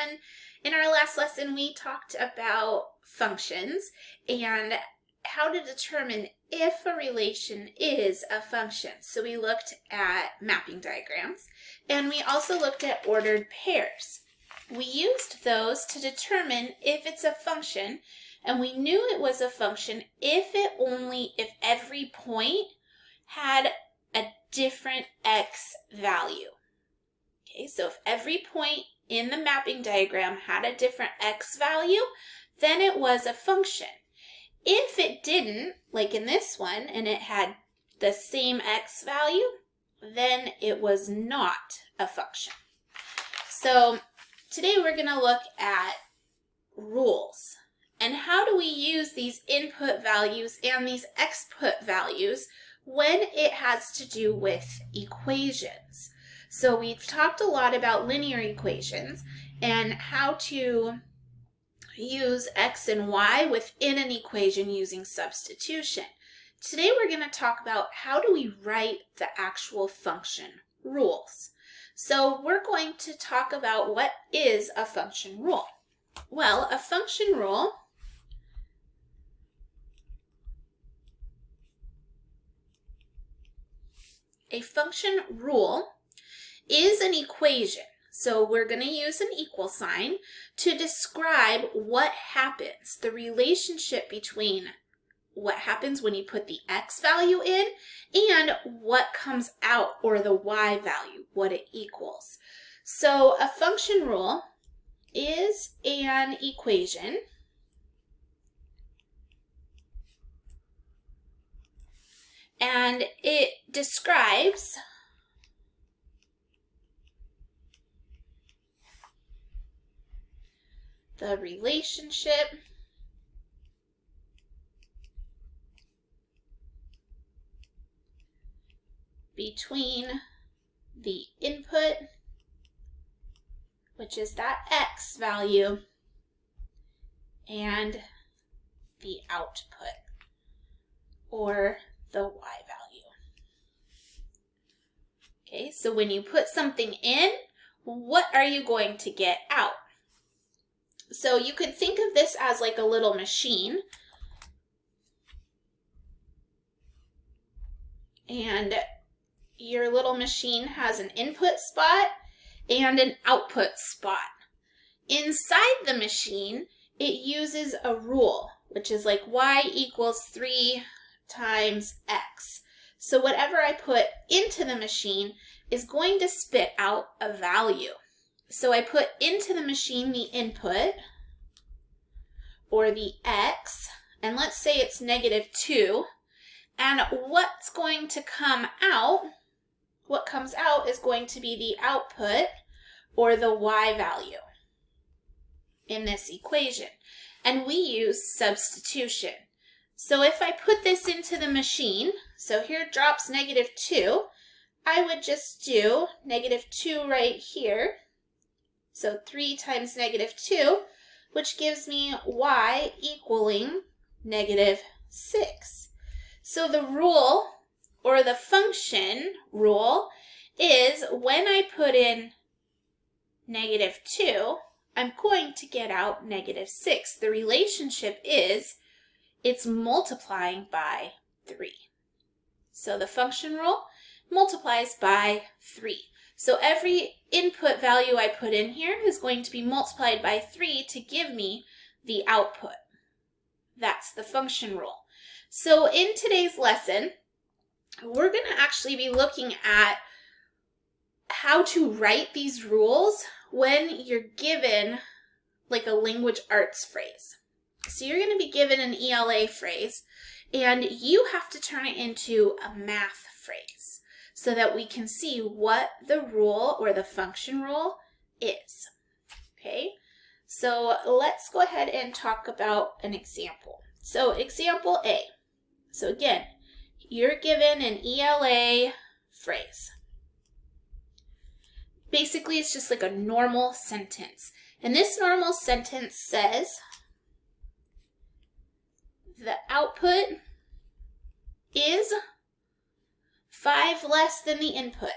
And in our last lesson, we talked about functions and how to determine if a relation is a function. So we looked at mapping diagrams, and we also looked at ordered pairs. We used those to determine if it's a function, and we knew it was a function if every point had a different x value. Okay, so if every point in the mapping diagram had a different x value, then it was a function. If it didn't, like in this one, and it had the same x value, then it was not a function. So today we're going to look at rules. And how do we use these input values and these output values when it has to do with equations? So we've talked a lot about linear equations and how to use x and y within an equation using substitution. Today we're going to talk about how do we write the actual function rules. So we're going to talk about what is a function rule. Well, a function rule is an equation. So we're going to use an equal sign to describe what happens, the relationship between what happens when you put the x value in and what comes out, or the y value, what it equals. So a function rule is an equation and it describes the relationship between the input, which is that x value, and the output, or the y value. Okay, so when you put something in, what are you going to get out? So you could think of this as like a little machine. And your little machine has an input spot and an output spot. Inside the machine, it uses a rule, which is like y equals 3 times x. So whatever I put into the machine is going to spit out a value. So I put into the machine the input, or the x, and let's say it's -2, and what's going to come out, what comes out is going to be the output, or the y value in this equation. And we use substitution. So if I put this into the machine, so here drops -2, I would just do -2 right here. So 3 times -2, which gives me y equaling -6. So the rule, or the function rule, is when I put in -2, I'm going to get out -6. The relationship is it's multiplying by 3. So the function rule multiplies by 3. So every input value I put in here is going to be multiplied by 3 to give me the output. That's the function rule. So in today's lesson, we're going to actually be looking at how to write these rules when you're given like a language arts phrase. So you're going to be given an ELA phrase, and you have to turn it into a math phrase so that we can see what the rule or the function rule is. Okay, so let's go ahead and talk about an example. So example A. So again, you're given an ELA phrase. Basically, it's just like a normal sentence. And this normal sentence says, the output is 5 less than the input.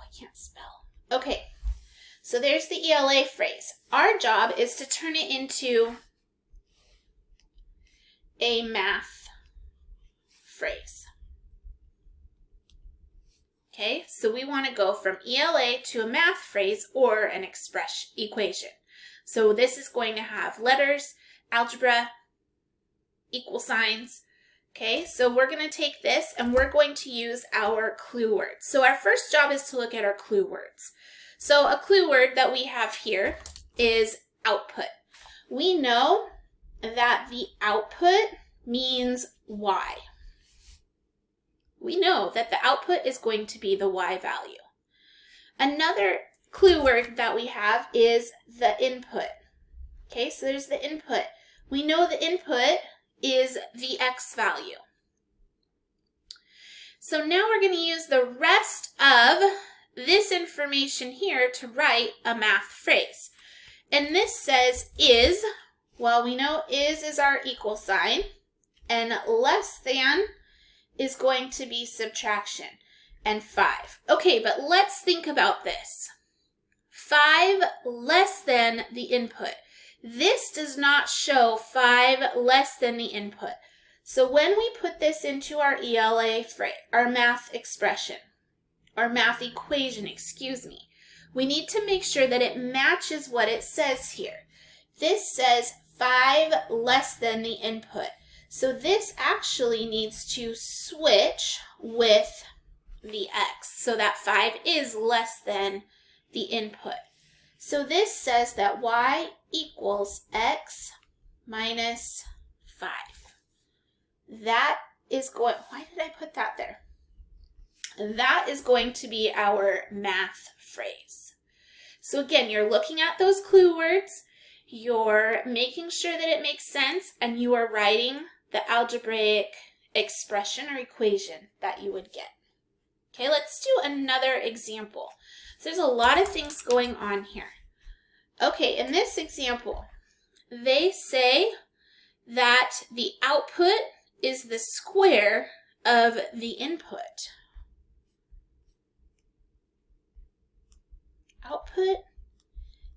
I can't spell. Okay, so there's the ELA phrase. Our job is to turn it into a math phrase. Okay, so we want to go from ELA to a math phrase or an equation. So this is going to have letters, algebra, equal signs. Okay, so we're going to take this and we're going to use our clue words. So our first job is to look at our clue words. So a clue word that we have here is output. We know that the output means Y. We know that the output is going to be the Y value. Another clue word that we have is the input. Okay, so there's the input. We know the input is the X value. So now we're going to use the rest of this information here to write a math phrase. And this says is, well, we know is our equal sign, and less than is going to be subtraction, and 5. Okay, but let's think about this. 5 less than the input. This does not show 5 less than the input. So when we put this into our ELA phrase, our math expression, our math equation, we need to make sure that it matches what it says here. This says 5 less than the input. So this actually needs to switch with the X so that 5 is less than the input. So this says that Y equals X minus 5. That is going, why did I put that there? That is going to be our math phrase. So again, you're looking at those clue words, you're making sure that it makes sense, and you are writing the algebraic expression or equation that you would get. Okay, let's do another example. So there's a lot of things going on here. Okay, in this example, they say that the output is the square of the input. Output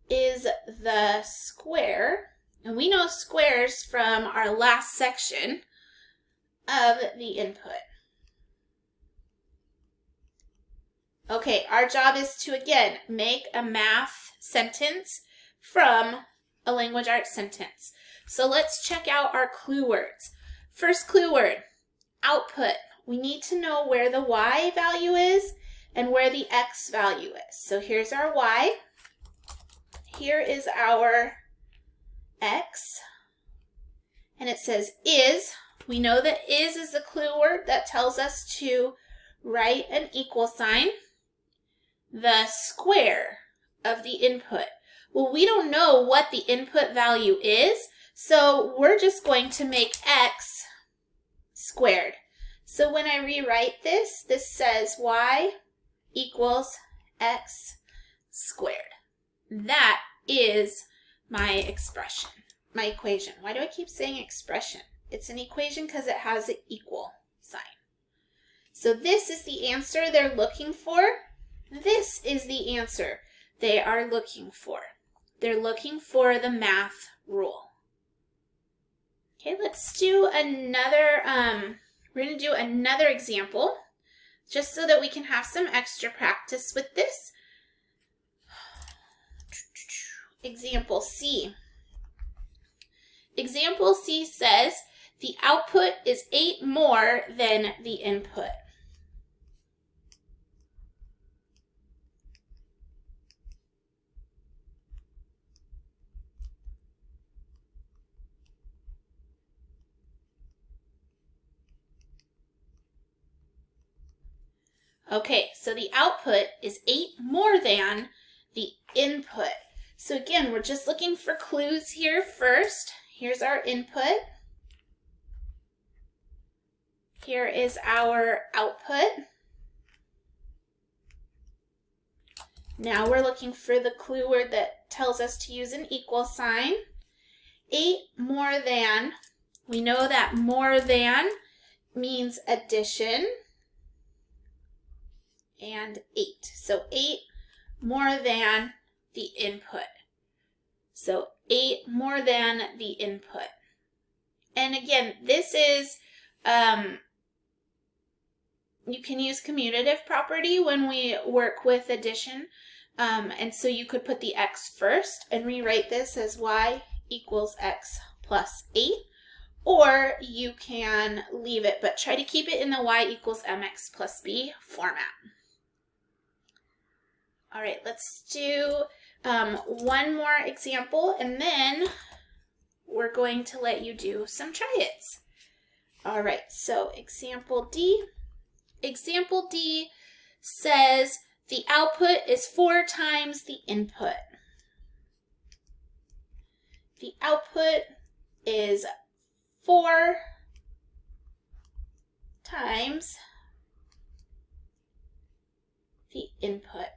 is the square, and we know squares from our last section, of the input. Okay, our job is to, again, make a math sentence from a language arts sentence. So let's check out our clue words. First clue word, output. We need to know where the Y value is and where the X value is. So here's our Y. Here is our X. And it says is. We know that is the clue word that tells us to write an equal sign. The square of the input. Well, we don't know what the input value is, so we're just going to make X squared. So when I rewrite this, this says Y equals X squared. That is my expression, my equation. Why do I keep saying expression? It's an equation because it has an equal sign. So this is the answer they're looking for. This is the answer they are looking for. They're looking for the math rule. Okay, let's do another, we're going to do another example just so that we can have some extra practice with this. Example C. Example C says the output is 8 more than the input. Okay, so the output is 8 more than the input. So again, we're just looking for clues here first. Here's our input. Here is our output. Now we're looking for the clue word that tells us to use an equal sign. 8 more than, we know that more than means addition. and 8. So 8 more than the input. So 8 more than the input. And again, this is, you can use commutative property when we work with addition. And so you could put the x first and rewrite this as y equals x plus 8. Or you can leave it, but try to keep it in the y equals mx plus b format. All right, let's do one more example, and then we're going to let you do some triads. All right, so example D. Example D says the output is 4 times the input. The output is 4 times the input.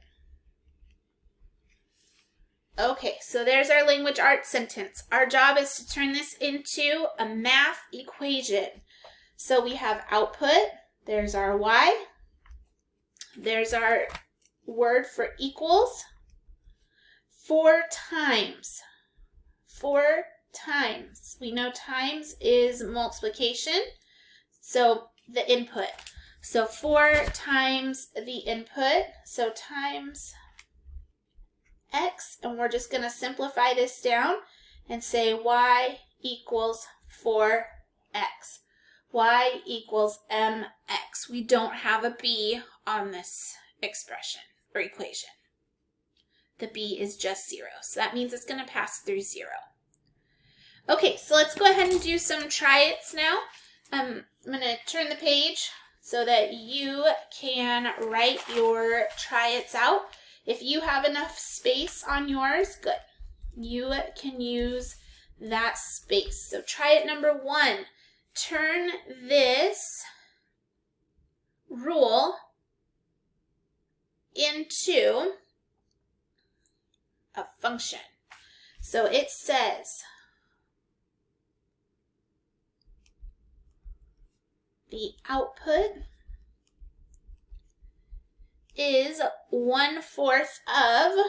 Okay, so there's our language arts sentence. Our job is to turn this into a math equation. So we have output, there's our y, there's our word for equals, 4 times. 4 times. We know times is multiplication, so the input. So 4 times the input, so times x, and we're just going to simplify this down and say y equals 4x. Y equals mx. We don't have a b on this expression or equation. The b is just 0, so that means it's going to pass through 0. Okay, so let's go ahead and do some triads now. I'm going to turn the page so that you can write your triads out. If you have enough space on yours, good. You can use that space. So triad number 1, turn this rule into a function. So it says the output is 1/4 of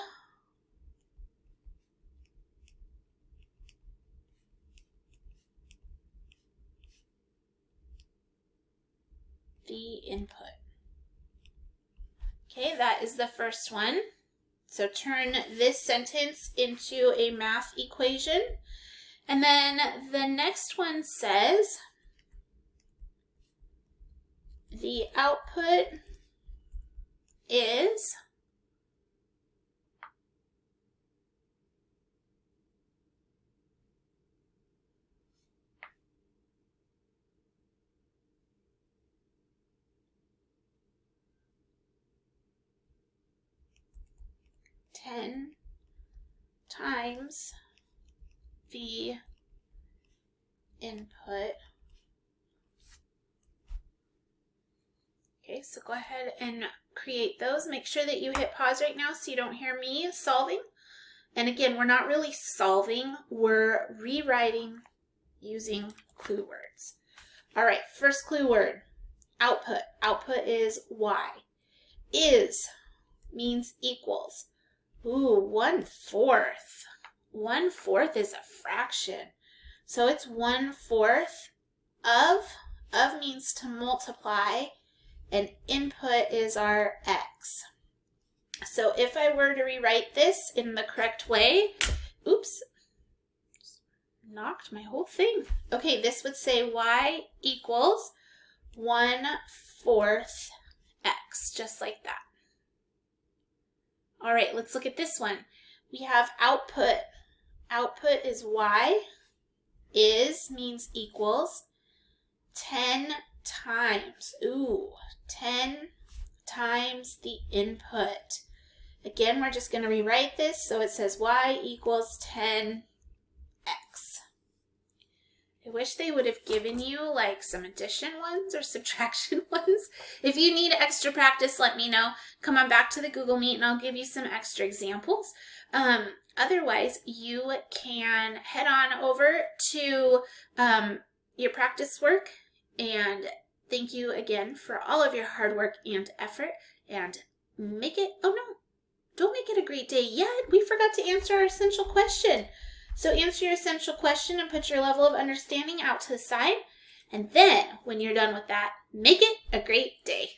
the input. Okay, that is the first one. So turn this sentence into a math equation. And then the next one says the output is ten times the input. Okay, so go ahead and create those. Make sure that you hit pause right now so you don't hear me solving. And again, we're not really solving, we're rewriting using clue words. All right, first clue word, output. Output is y. Is means equals. Ooh, 1/4. 1/4 is a fraction. So it's 1/4 of. Of means to multiply. And input is our x. So if I were to rewrite this in the correct way, oops, knocked my whole thing. Okay, this would say y equals 1/4 x, just like that. All right, let's look at this one. We have output. Output is y. Is means equals 10 times. Ooh, 10 times the input. Again, we're just going to rewrite this so it says y equals 10x. I wish they would have given you like some addition ones or subtraction ones. If you need extra practice, let me know. Come on back to the Google Meet and I'll give you some extra examples. Otherwise, you can head on over to your practice work. And thank you again for all of your hard work and effort. and make it, oh no, don't make it a great day yet. We forgot to answer our essential question. So answer your essential question and put your level of understanding out to the side. And then when you're done with that, make it a great day.